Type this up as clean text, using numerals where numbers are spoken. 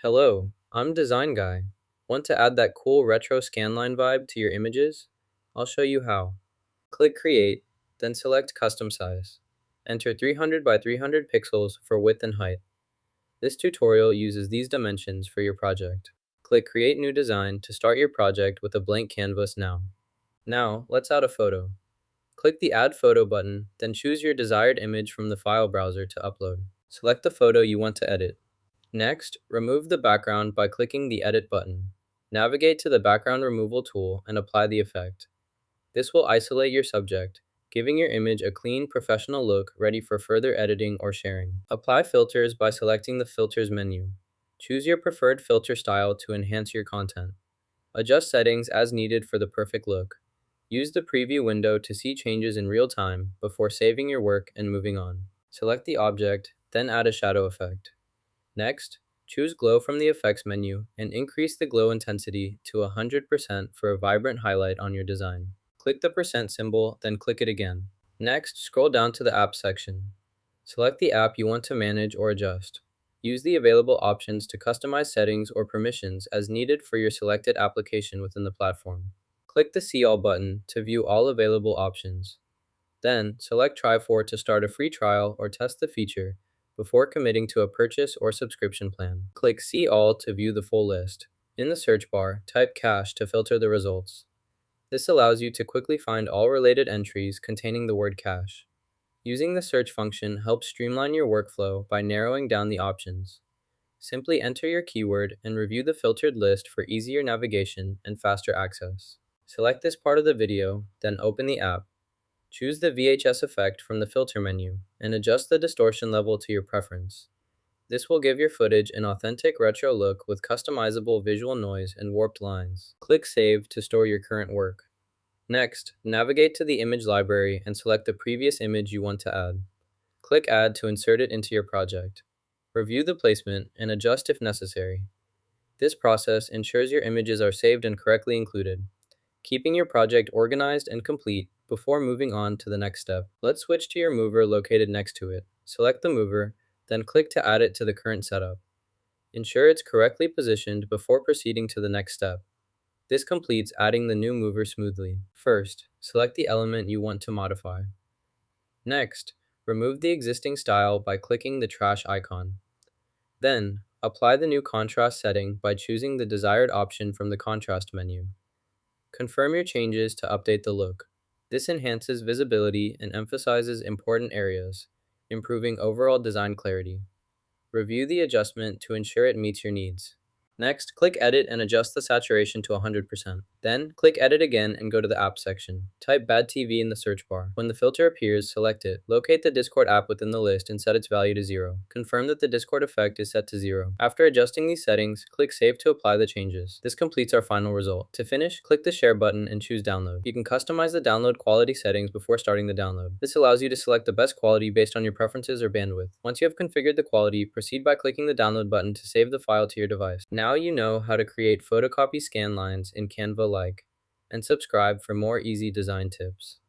Hello, I'm Design Guy. Want to add that cool retro scanline vibe to your images? I'll show you how. Click Create, then select Custom Size. Enter 300 by 300 pixels for width and height. This tutorial uses these dimensions for your project. Click Create New Design to start your project with a blank canvas now. Now, let's add a photo. Click the Add Photo button, then choose your desired image from the file browser to upload. Select the photo you want to edit. Next, remove the background by clicking the Edit button. Navigate to the Background Removal tool and apply the effect. This will isolate your subject, giving your image a clean, professional look ready for further editing or sharing. Apply filters by selecting the Filters menu. Choose your preferred filter style to enhance your content. Adjust settings as needed for the perfect look. Use the preview window to see changes in real time before saving your work and moving on. Select the object, then add a shadow effect. Next, choose Glow from the Effects menu and increase the glow intensity to 100% for a vibrant highlight on your design. Click the percent symbol, then click it again. Next, scroll down to the App section. Select the app you want to manage or adjust. Use the available options to customize settings or permissions as needed for your selected application within the platform. Click the See All button to view all available options. Then, select Try For to start a free trial or test the feature before committing to a purchase or subscription plan. Click See All to view the full list. In the search bar, type Cache to filter the results. This allows you to quickly find all related entries containing the word cache. Using the search function helps streamline your workflow by narrowing down the options. Simply enter your keyword and review the filtered list for easier navigation and faster access. Select this part of the video, then open the app. Choose the VHS effect from the filter menu and adjust the distortion level to your preference. This will give your footage an authentic retro look with customizable visual noise and warped lines. Click Save to store your current work. Next, navigate to the image library and select the previous image you want to add. Click Add to insert it into your project. Review the placement and adjust if necessary. This process ensures your images are saved and correctly included, keeping your project organized and complete before moving on to the next step. Let's switch to your mover located next to it. Select the mover, then click to add it to the current setup. Ensure it's correctly positioned before proceeding to the next step. This completes adding the new mover smoothly. First, select the element you want to modify. Next, remove the existing style by clicking the trash icon. Then, apply the new contrast setting by choosing the desired option from the contrast menu. Confirm your changes to update the look. This enhances visibility and emphasizes important areas, improving overall design clarity. Review the adjustment to ensure it meets your needs. Next, click Edit and adjust the saturation to 100%. Then, click Edit again and go to the App section. Type Bad TV in the search bar. When the filter appears, select it. Locate the Discord app within the list and set its value to 0. Confirm that the Discord effect is set to 0. After adjusting these settings, click Save to apply the changes. This completes our final result. To finish, click the Share button and choose Download. You can customize the download quality settings before starting the download. This allows you to select the best quality based on your preferences or bandwidth. Once you have configured the quality, proceed by clicking the Download button to save the file to your device. Now you know how to create photocopy scan lines in Canva and subscribe for more easy design tips.